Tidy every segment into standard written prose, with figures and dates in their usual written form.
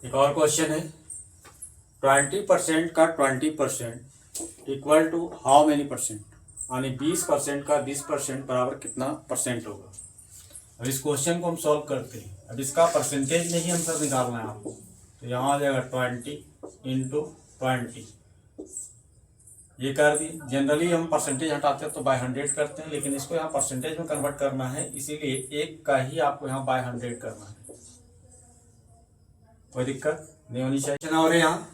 एक और क्वेश्चन है 20% का 20% equal to how many percent, यानी 20% का 20% बराबर कितना परसेंट होगा। अब इस क्वेश्चन को हम सॉल्व करते हैं। अब इसका परसेंटेज नहीं आंसर निकालना है आपको, तो यहाँ आ जाएगा 20 इंटू 20 ये कर दिए। जनरली हम परसेंटेज हटाते हैं तो बाय 100 करते हैं, लेकिन इसको यहाँ परसेंटेज में कन्वर्ट करना है, इसीलिए एक का ही आपको यहाँ बाय 100 करना है। कोई दिक्कत नहीं होनी चाहिए। और यहाँ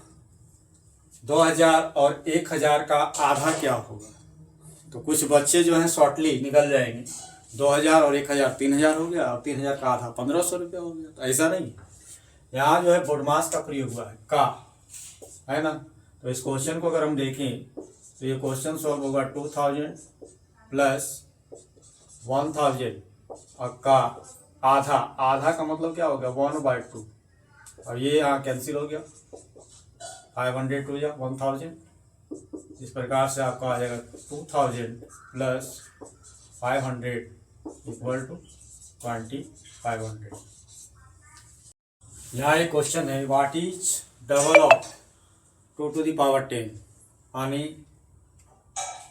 2000 और 1000 का आधा क्या होगा, तो कुछ बच्चे जो हैं शॉर्टली निकल जाएंगे। 2000 और 1000 3000 हो गया, और 3000 का आधा 1500 रुपया हो गया। तो ऐसा नहीं, यहाँ जो है बोडमास का प्रयोग हुआ है का, है ना। तो इस क्वेश्चन को अगर हम देखें तो ये क्वेश्चन सॉल्व होगा 2000 प्लस 1000 और का आधा। आधा का मतलब क्या हो गया 1/2, और ये यहाँ कैंसिल हो गया 500 टू या 1000। इस प्रकार से आपका आ जाएगा 2000 प्लस 500 इक्वल टू 2500। यहाँ एक क्वेश्चन है what is double of 2 to the power 10, यानी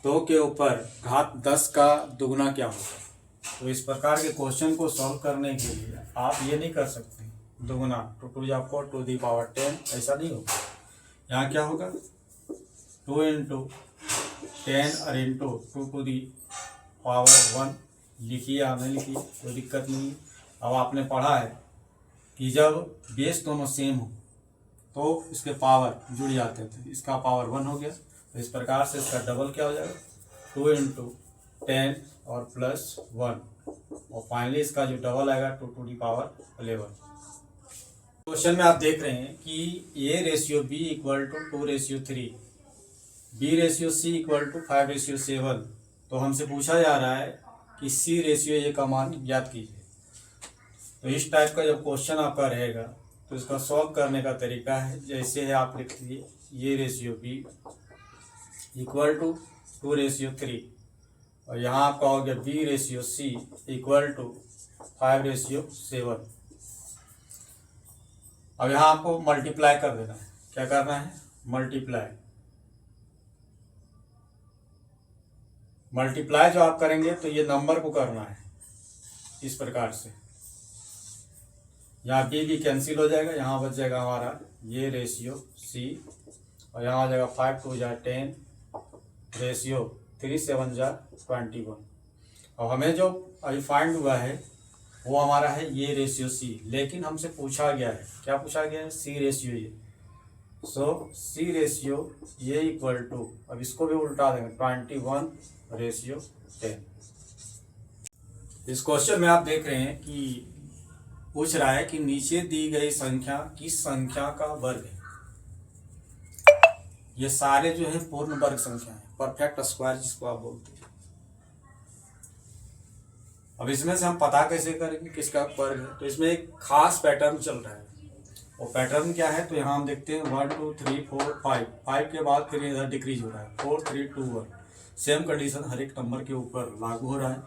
2 के ऊपर घात 10 का दुगना क्या होगा। तो इस प्रकार के क्वेश्चन को सॉल्व करने के लिए आप ये नहीं कर सकते दुगना 2 to the 4 to the power 10, ऐसा नहीं होगा। यहाँ क्या होगा 2 इंटू 10 और इंटू 2 टू द पावर 1 लिखिए या नहीं लिखिए, कोई दिक्कत नहीं है। अब आपने पढ़ा है कि जब बेस दोनों सेम हो तो इसके पावर जुड़ जाते थे। इसका पावर 1 हो गया, तो इस प्रकार से इसका डबल क्या हो जाएगा 2 इंटू 10 और प्लस 1, और फाइनली इसका जो डबल आएगा 2 टू द पावर 11। क्वेश्चन में आप देख रहे हैं कि A ratio B equal to 2:3, B ratio C equal to 5:7। तो हमसे पूछा जा रहा है कि सी रेशियो ए का मान ज्ञात कीजिए। तो इस टाइप का जब क्वेश्चन आपका रहेगा तो इसका सॉल्व करने का तरीका है, जैसे है आप लिख लीजिए A ratio B equal to 2:3, और यहाँ आपका हो गया B ratio C equal to 5:7। अब यहाँ आपको मल्टीप्लाई कर देना है। क्या करना है मल्टीप्लाई जो आप करेंगे तो ये नंबर को करना है इस प्रकार से। यहाँ बी कैंसिल हो जाएगा, यहाँ बच जाएगा हमारा ये रेशियो सी, और यहाँ आ जाएगा 5 2 जा 10 रेशियो 3 7 जा 21। और हमें जो अभी फाइंड हुआ है वो हमारा है ये रेशियो सी, लेकिन हमसे पूछा गया है, क्या पूछा गया है सी रेशियो ये। सो सी रेशियो ये इक्वल टू, अब इसको भी उल्टा देंगे 21:10। इस क्वेश्चन में आप देख रहे हैं कि पूछ रहा है कि नीचे दी गई संख्या किस संख्या का वर्ग है। ये सारे जो है पूर्ण वर्ग संख्या है, परफेक्ट स्क्वायर जिसको आप बोलते हैं। अब इसमें से हम पता कैसे करेंगे किसका वर्ग है, तो इसमें एक खास पैटर्न चल रहा है। वो पैटर्न क्या है, तो यहाँ हम देखते हैं 1 2 3 4 5 के बाद फिर इधर डिक्रीज हो रहा है 4 3 2 1। सेम कंडीशन हर एक नंबर के ऊपर लागू हो रहा है।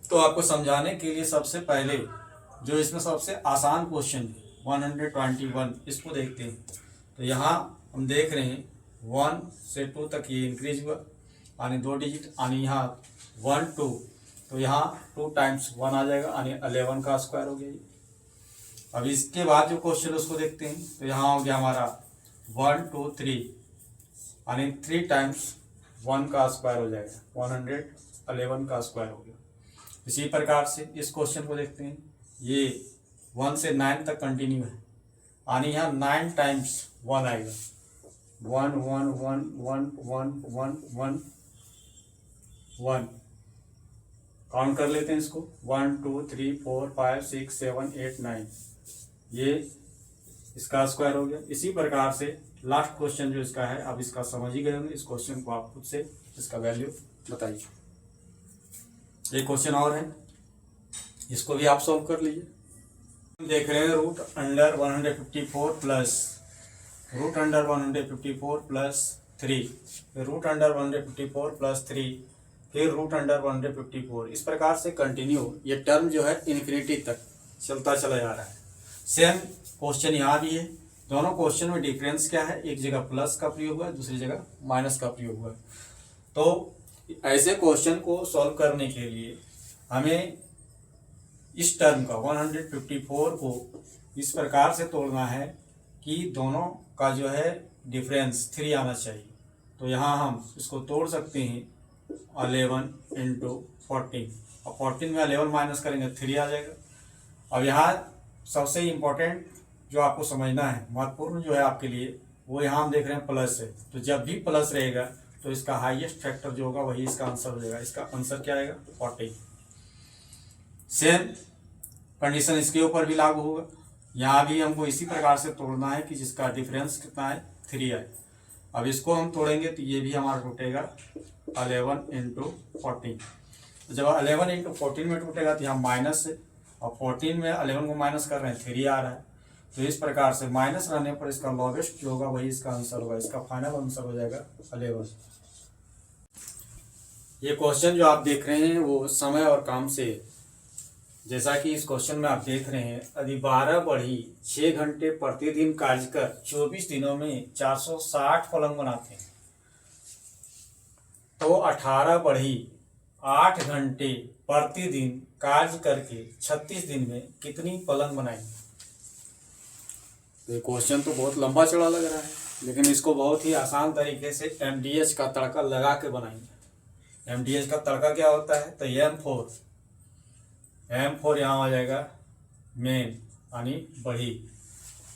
तो आपको समझाने के लिए सबसे पहले जो इसमें सबसे आसान क्वेश्चन है 121, इसको देखते हैं। तो यहाँ हम देख रहे हैं 1 से 2 तक ये इंक्रीज हुआ, यानी 2 डिजिट, यानी यहाँ 1 2, तो यहाँ 2 टाइम्स 1 आ जाएगा, यानी 11 का स्क्वायर हो गया ये। अब इसके बाद जो क्वेश्चन उसको देखते हैं, तो यहाँ हो गया हमारा 1 2 3, यानी 3 टाइम्स 1 का स्क्वायर हो जाएगा, 111 का स्क्वायर हो गया। इसी प्रकार से इस क्वेश्चन को देखते हैं, ये 1 से 9 तक कंटिन्यू है, यानी यहाँ 9 टाइम्स 1 आएगा, 1 1 1 1 1 1 1 1। काउंट कर लेते हैं इसको 1 2 3 4 5 6 7 8 9, ये इसका स्क्वायर हो गया। इसी प्रकार से लास्ट क्वेश्चन जो इसका है, अब इसका समझ ही गए होंगे। इस क्वेश्चन को आप खुद से इसका वैल्यू बताइए। एक क्वेश्चन और है, इसको भी आप सॉल्व कर लीजिए। देख रहे हैं √154 प्लस √154 प्लस 3, √154 प्लस 3, फिर √154। इस प्रकार से कंटिन्यू ये टर्म जो है इन्फिनिटी तक चलता चला जा रहा है। सेम क्वेश्चन यहाँ भी है, दोनों क्वेश्चन में डिफरेंस क्या है, एक जगह प्लस का प्रयोग हुआ है, दूसरी जगह माइनस का प्रयोग हुआ है। तो ऐसे क्वेश्चन को सॉल्व करने के लिए हमें इस टर्म का 154 को इस प्रकार से तोड़ना है कि दोनों का जो है डिफरेंस 3 आना चाहिए। तो यहाँ हम इसको तोड़ सकते हैं 11 इंटू 14, और 14 में 11 माइनस करेंगे 3 आ जाएगा। अब यहाँ सबसे इम्पोर्टेंट जो आपको समझना है, महत्वपूर्ण जो है आपके लिए, वो यहाँ हम देख रहे हैं प्लस है। तो जब भी प्लस रहेगा तो इसका हाईएस्ट फैक्टर जो होगा वही इसका आंसर हो जाएगा। इसका आंसर क्या आएगा, 14। सेम कंडीशन इसके ऊपर भी लागू होगा। यहाँ भी हमको इसी प्रकार से तोड़ना है कि जिसका डिफरेंस कितना है, 3 आए। अब इसको हम तोड़ेंगे तो ये भी हमारा टूटेगा 11 इंटू 14। तो जब 11 इंटू 14 में टूटेगा तो यहाँ माइनस है, और 14 में 11 को माइनस कर रहे हैं, 3 आ रहा है। तो इस प्रकार से माइनस रहने पर इसका लॉगेस्ट जो होगा वही इसका आंसर होगा। इसका फाइनल आंसर हो जाएगा 11। ये क्वेश्चन जो आप देख रहे हैं वो समय और काम से, जैसा कि इस क्वेश्चन में आप देख रहे हैं, यदि 12 बढ़ी 6 घंटे प्रतिदिन कार्य कर 24 दिनों में 460 पलंग बनाते हैं, तो 18 बढ़ी 8 घंटे प्रतिदिन कार्य करके 36 दिन में कितनी पलंग बनाएंगे। तो क्वेश्चन तो बहुत लंबा चौड़ा लग रहा है, लेकिन इसको बहुत ही आसान तरीके से MDH का तड़का लगा के बनाएंगे। MDH का तड़का क्या होता है, तो M4 यहाँ हो जाएगा मेन यानी बढ़ी,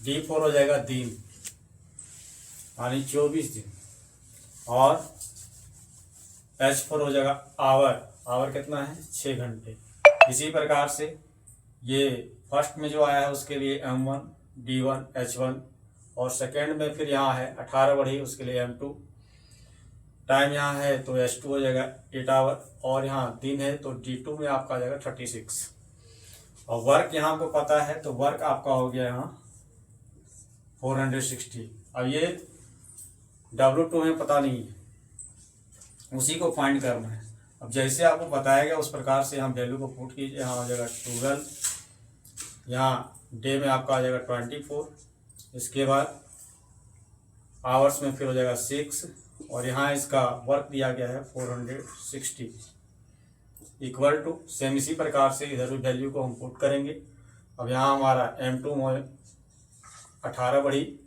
D4 हो जाएगा दिन यानी 24 दिन, और H4 हो जाएगा आवर कितना है, 6 घंटे। इसी प्रकार से ये फर्स्ट में जो आया है उसके लिए M1 D1 H1, और सेकेंड में फिर यहाँ है 18 बढ़ी, उसके लिए M2, टाइम यहाँ है तो H2 हो जाएगा 8 आवर, और यहाँ दिन है तो D2 में आपका आ जाएगा 36, और वर्क यहाँ आपको पता है तो वर्क आपका हो गया यहाँ 460। अब ये W2 में पता नहीं है, उसी को फाइंड करना है। अब जैसे आपको बताया गया उस प्रकार से यहाँ वैल्यू को पुट कीजिए। यहाँ हो जाएगा 12, यहाँ डे में आपका आ जाएगा 24, इसके बाद आवर्स में फिर हो जाएगा 6, और यहाँ इसका वर्क दिया गया है 460 इक्वल टू, सेम इसी प्रकार से इधर भी वैल्यू को हम पुट करेंगे। अब यहाँ हमारा M2 में 18 बढ़ी,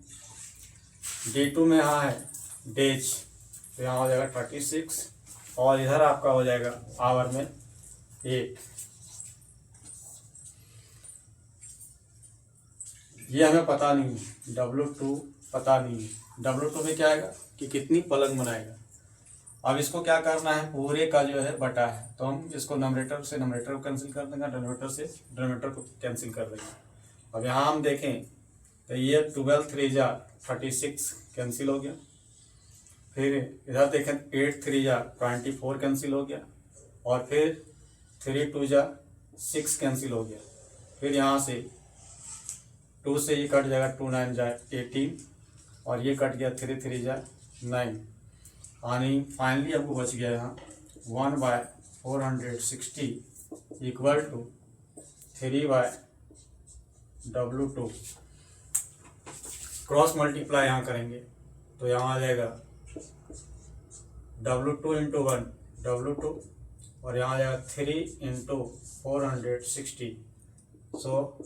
D2 में यहाँ है डेज, तो यहाँ हो जाएगा 36, और इधर आपका हो जाएगा आवर में 8। ये हमें पता नहीं है, W2 पता नहीं है। W2 में क्या आएगा कि कितनी पलंग बनाएगा। अब इसको क्या करना है, पूरे का जो है बटा है, तो हम इसको नंबरेटर से नंबरेटर को कैंसिल कर देंगे, डिनोमिनेटर से डिनोमिनेटर को कैंसिल कर देंगे। अब यहाँ हम देखें तो ये 12 3 जा 36 कैंसिल हो गया, फिर इधर देखें 8 3 जा 24 कैंसिल हो गया, और फिर 3 2 जा 6 कैंसिल हो गया, फिर यहाँ से 2 से ये कट जाएगा, 2 9 जा 18, और ये कट गया 3 3 जा 9, यानी फाइनली आपको बच गया यहाँ 1/460 equal to 3/W2। Cross multiply यहाँ करेंगे तो यहाँ आ जाएगा W2 इंटू 1 W2, और यहाँ आ जाएगा 3 into 460, so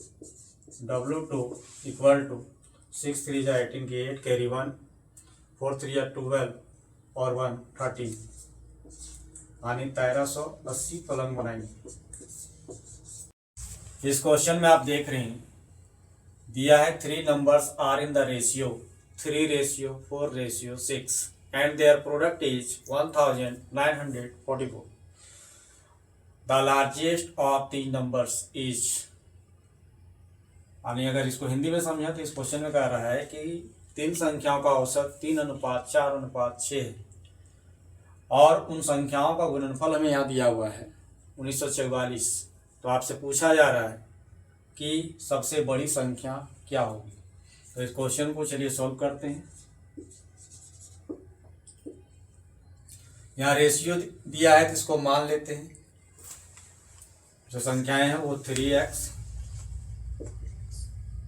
W2 equal to 6 3 जा 18 की 8 कैरी 1, 4 3 जा 12, और 1 13, यानी 1380 पलंग बनाएंगे। इस क्वेश्चन में आप देख रहे हैं दिया है 3 numbers are in the ratio 3:4:6 and their product is 1944। The largest of the numbers is, यानी अगर इसको हिंदी में समझा तो इस क्वेश्चन में कह रहा है कि 3 संख्याओं का औसत 3:4:6 है, और उन संख्याओं का गुणनफल हमें यहाँ दिया हुआ है 1944। तो आपसे पूछा जा रहा है कि सबसे बड़ी संख्या क्या होगी। तो इस क्वेश्चन को चलिए सॉल्व करते हैं। यहाँ रेशियो दिया है तो इसको मान लेते हैं, जो संख्याएं हैं वो 3x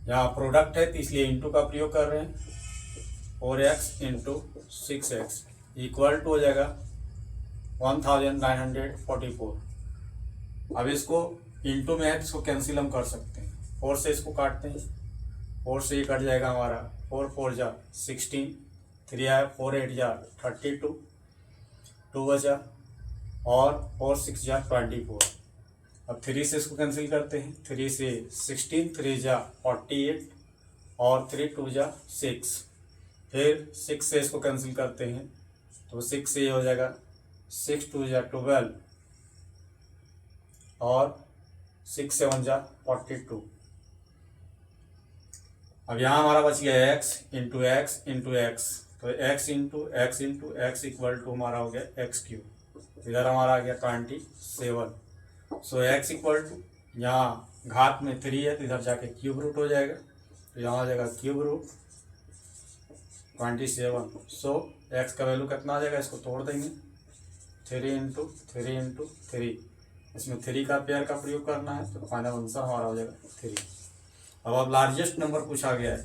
यहाँ प्रोडक्ट है तो इसलिए इंटू का प्रयोग कर रहे हैं। 4x into 6x equal to हो जाएगा 1944। अब इसको इंटू में है, इसको कैंसिल हम कर सकते हैं। 4 से इसको काटते हैं, 4 से ये कट जाएगा हमारा, 4 4 जा 16, 3 आया, 4 8 जा 32, 2 बचा और 4 6 जा 24। अब 3 से इसको कैंसिल करते हैं, 3 से 16, 3 जा 48 और 3 2 जा 6। फिर 6 से इसको कैंसिल करते हैं तो 6 से ये हो जाएगा 6 2 जा 12 और 6 7 जा 42। अब यहाँ हमारा बच गया x into x into x, तो x into x into x equal to हमारा हो गया x³। इधर हमारा आ गया 27। सो x इक्वल टू, यहाँ घात में 3 है तो इधर जाके क्यूब रूट हो जाएगा, तो यहाँ आ जाएगा क्यूब रूट 27। सो x का वैल्यू कितना आ जाएगा, इसको तोड़ देंगे, 3 इंटू 3 इंटू 3, इसमें 3 का पेयर का प्रयोग करना है तो फाइनल आंसर हमारा हो जाएगा 3। अब लार्जेस्ट नंबर पूछा गया है,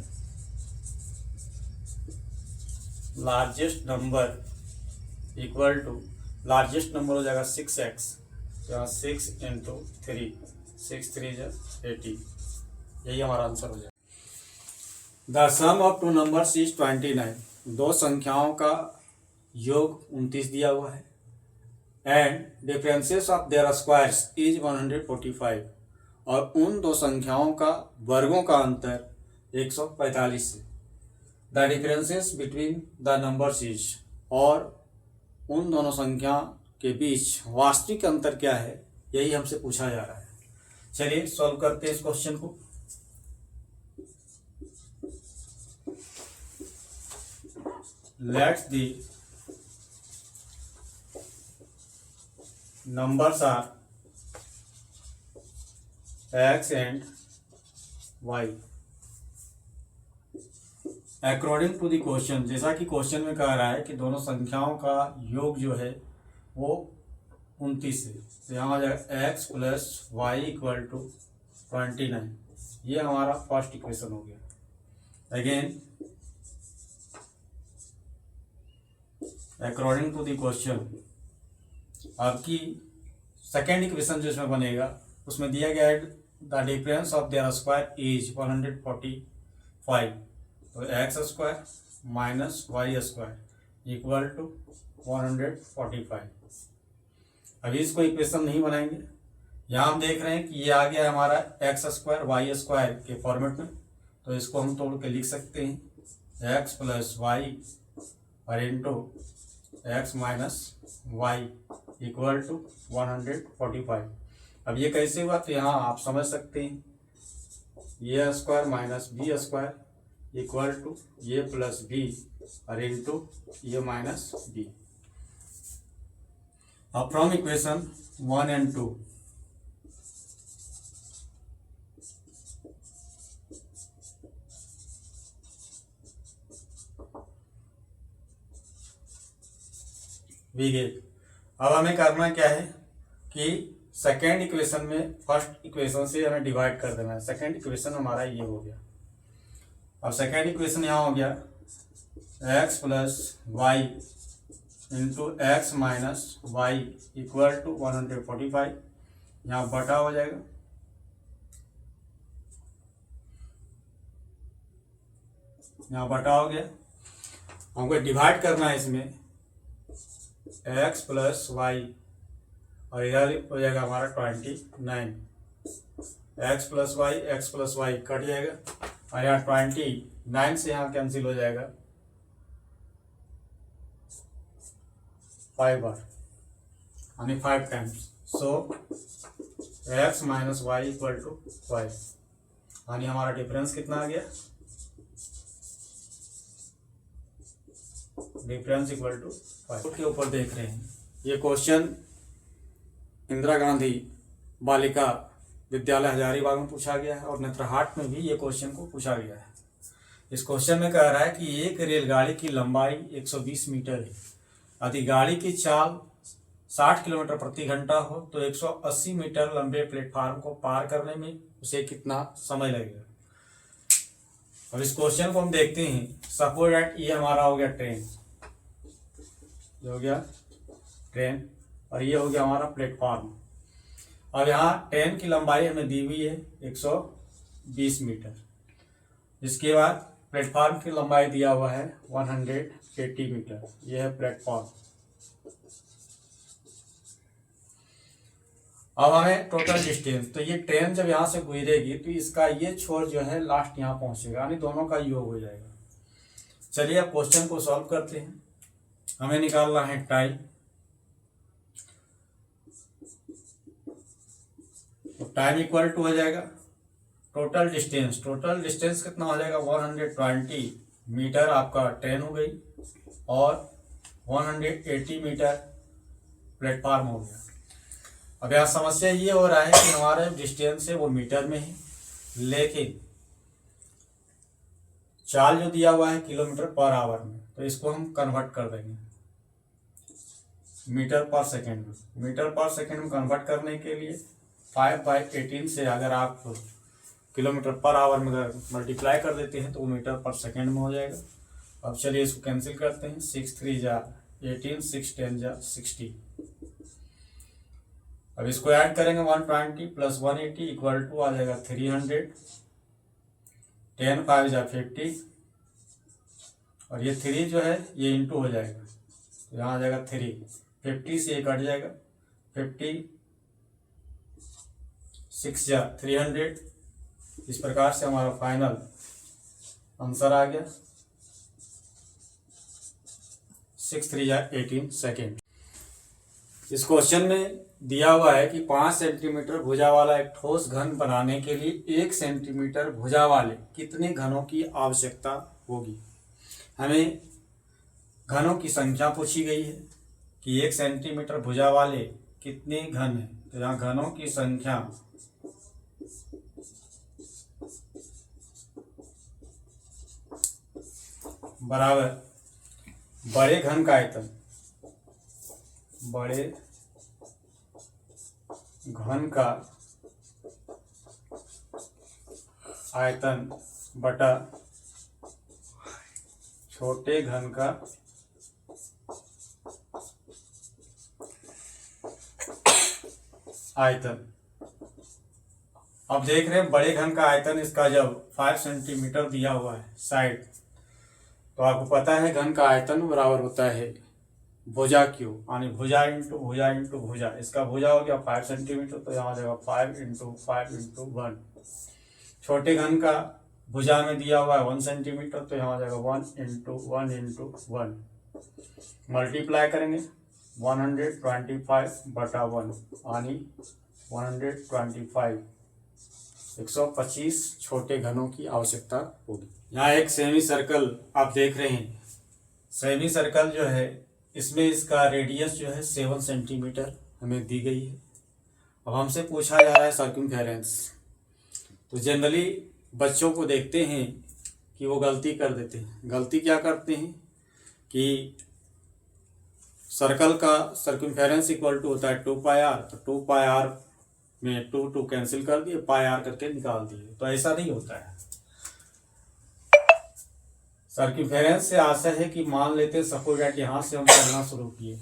largest number equal to, largest number हो जाएगा 6x, यहाँ 6 इंटू 3, 6 3 जा 80, यही हमारा आंसर हो जाएगा। The sum of two numbers is 29, दो संख्याओं का योग 29 दिया हुआ है। And differences of their squares is 145, और उन दो संख्याओं का वर्गों का अंतर 145 है। The differences between the numbers is, और उन दोनों संख्या के बीच वास्तविक अंतर क्या है, यही हमसे पूछा जा रहा है। चलिए सॉल्व करते हैं इस क्वेश्चन को। Let's the numbers are x and y according to the question. जैसा कि क्वेश्चन में कह रहा है कि दोनों संख्याओं का योग जो है वो 29 है, तो यहाँ आ जाएगा x plus y equal to 29। ये हमारा फर्स्ट इक्वेशन हो गया। Again according to the question, आपकी सेकेंड इक्वेशन जो इसमें बनेगा उसमें दिया गया है the difference of their square is 145, तो x square minus y square equal to 145। अभी इसको इक्वेशन नहीं बनाएंगे, यहाँ हम देख रहे हैं कि ये आ गया हमारा एक्स स्क्वायर वाई स्क्वायर के फॉर्मेट में, तो इसको हम तोड़ के लिख सकते हैं एक्स प्लस वाई और into x minus y equal to 145। अब ये कैसे हुआ, तो यहाँ आप समझ सकते हैं, ये square minus b square equal to ये प्लस बी और इंटू ये माइनस बी। अब from equation 1 and 2, we get. अब हमें करना क्या है कि सेकेंड इक्वेशन में फर्स्ट इक्वेशन से हमें डिवाइड कर देना है। सेकेंड इक्वेशन हमारा ये हो गया। अब सेकेंड इक्वेशन यहाँ हो गया x plus y into x minus y equal to 145, यहाँ बटा हो जाएगा, यहाँ बटा हो गया। हमको डिवाइड करना है इसमें एक्स प्लस वाई और इधर हो जाएगा हमारा 29। एक्स प्लस वाई कट जाएगा और यहाँ 29 से यहाँ कैंसिल हो जाएगा 5 बार, यानी 5 times. So x minus y equal to 5, यानी हमारा डिफरेंस कितना आ गया, डिफरेंस इक्वल टू 5 के ऊपर देख रहे हैं। ये क्वेश्चन इंदिरा गांधी बालिका विद्यालय हजारीबाग में पूछा गया है और नेत्रहाट में भी ये क्वेश्चन को पूछा गया है। इस क्वेश्चन में कह रहा है कि एक रेलगाड़ी की लंबाई 120 मीटर है, यदि गाड़ी की चाल 60 किलोमीटर प्रति घंटा हो तो 180 मीटर लंबे प्लेटफार्म को पार करने में उसे कितना समय लगेगा। अब इस क्वेश्चन को हम देखते हैं। सपोज दैट ये हमारा हो गया ट्रेन, ये हो गया ट्रेन और ये हो गया हमारा प्लेटफॉर्म। अब यहाँ ट्रेन की लंबाई हमें दी हुई है 120 मीटर। इसके बाद प्लेटफॉर्म की लंबाई दिया हुआ है 180 मीटर। यह है प्लेटफॉर्म। अब हमें टोटल डिस्टेंस, तो ये ट्रेन जब यहाँ से गुजरेगी तो इसका ये छोर जो है लास्ट यहाँ पहुंचेगा, यानी दोनों का योग हो जाएगा। चलिए अब क्वेश्चन को सॉल्व करते हैं। हमें निकालना है टाइम। तो टाइम इक्वल टू हो जाएगा टोटल डिस्टेंस। टोटल डिस्टेंस कितना हो जाएगा 120 मीटर आपका ट्रेन हो गई और 180 मीटर प्लेटफॉर्म हो गया। अब यहाँ समस्या ये हो रहा है कि हमारा जो डिस्टेंस है वो मीटर में है, लेकिन चाल जो दिया हुआ है किलोमीटर पर आवर में, तो इसको हम कन्वर्ट कर देंगे मीटर पर सेकेंड में। मीटर पर सेकेंड में कन्वर्ट करने के लिए 5/18 से अगर आप किलोमीटर पर आवर में अगर मल्टीप्लाई कर देते हैं तो वो मीटर पर सेकेंड में हो जाएगा। अब चलिए इसको कैंसिल करते हैं। 6 3 जा 18, 6 10 जा 60। अब इसको ऐड करेंगे 120 प्लस 180 इक्वल टू आ जाएगा 300। 10 5 जा 50 और ये 3 जो है ये इंटू हो जाएगा, तो यहाँ आ जाएगा 3। 50 से ये कट जाएगा, 50 6 जा 300। इस प्रकार से हमारा फाइनल आंसर आ गया 6 3 जा 18 सेकेंड। इस क्वेश्चन में दिया हुआ है कि 5 सेंटीमीटर भुजा वाला एक ठोस घन बनाने के लिए 1 सेंटीमीटर भुजा वाले कितने घनों की आवश्यकता होगी। हमें घनों की संख्या पूछी गई है कि 1 सेंटीमीटर भुजा वाले कितने घन हैं। तो यहाँ घनों की संख्या बराबर बड़े घन का आयतन, बड़े घन का आयतन बटा छोटे घन का आयतन। अब देख रहे हैं बड़े घन का आयतन, इसका जब 5 सेंटीमीटर दिया हुआ है साइड, तो आपको पता है घन का आयतन बराबर होता है भुजा क्यू, यानी भुजा इंटू भुजा इंटू भुजा। इसका भुजा हो गया 5 सेंटीमीटर, तो यहाँ आ जाएगा 5 इंटू 5 इंटू 1। छोटे घन का भुजा में दिया हुआ है 1 सेंटीमीटर, तो यहाँ आ जाएगा 1 इंटू 1 इंटू 1। मल्टीप्लाई करेंगे 125 बटा 1, यानी 125 125 छोटे घनों की आवश्यकता होगी। यहाँ एक सेमी सर्कल आप देख रहे हैं। सेमी सर्कल जो है इसमें इसका रेडियस जो है 7 सेंटीमीटर हमें दी गई है। अब हमसे पूछा जा रहा है सर्कमफेरेंस। तो जनरली बच्चों को देखते हैं कि वो गलती कर देते हैं। गलती क्या करते हैं कि सर्कल का सर्कमफेरेंस इक्वल टू होता है 2πr, तो 2πr में 2 कैंसिल कर दिए, πr करके निकाल दिए। तो ऐसा नहीं होता है। सर्कमफेरेंस से आशा है कि मान लेते सपोज दैट यहाँ से हम चलना शुरू किए,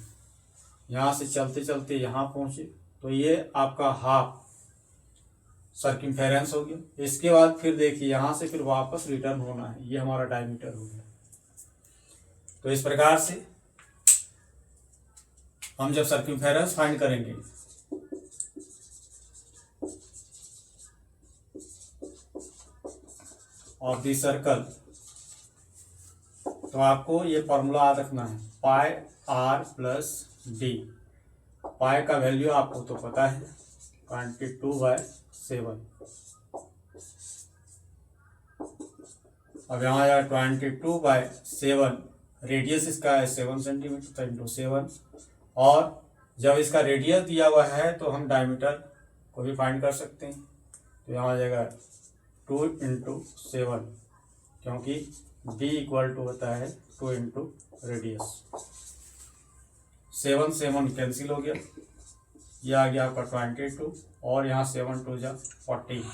यहाँ से चलते चलते यहाँ पहुँचे, तो ये आपका हाफ सर्कमफेरेंस हो गया। इसके बाद फिर देखिए यहाँ से फिर वापस रिटर्न होना है, ये हमारा डायमीटर हो गया। तो इस प्रकार से हम जब सर्कमफेरेंस फाइंड करेंगे ऑफ द सर्कल, तो आपको ये फॉर्मूला याद रखना है पाई आर प्लस डी। पाई का वैल्यू आपको तो पता है 22/7। अब यहाँ आया 22/7, रेडियस इसका है 7 सेंटीमीटर, तो इंटू 7। और जब इसका रेडियस दिया हुआ है तो हम डायमीटर को भी फाइंड कर सकते हैं। तो यहाँ आ जाएगा 2 इंटू 7, क्योंकि b इक्वल टू होता है 2 इंटू रेडियस। 7 7 कैंसिल हो गया, ये आ गया आपका 22 और यहाँ 7 2 जा 40।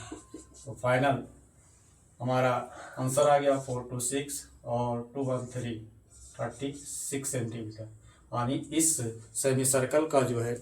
तो फाइनल हमारा आंसर आ गया 426 और 213 36 सेंटीमीटर। यानी इस सेमी सर्कल का जो है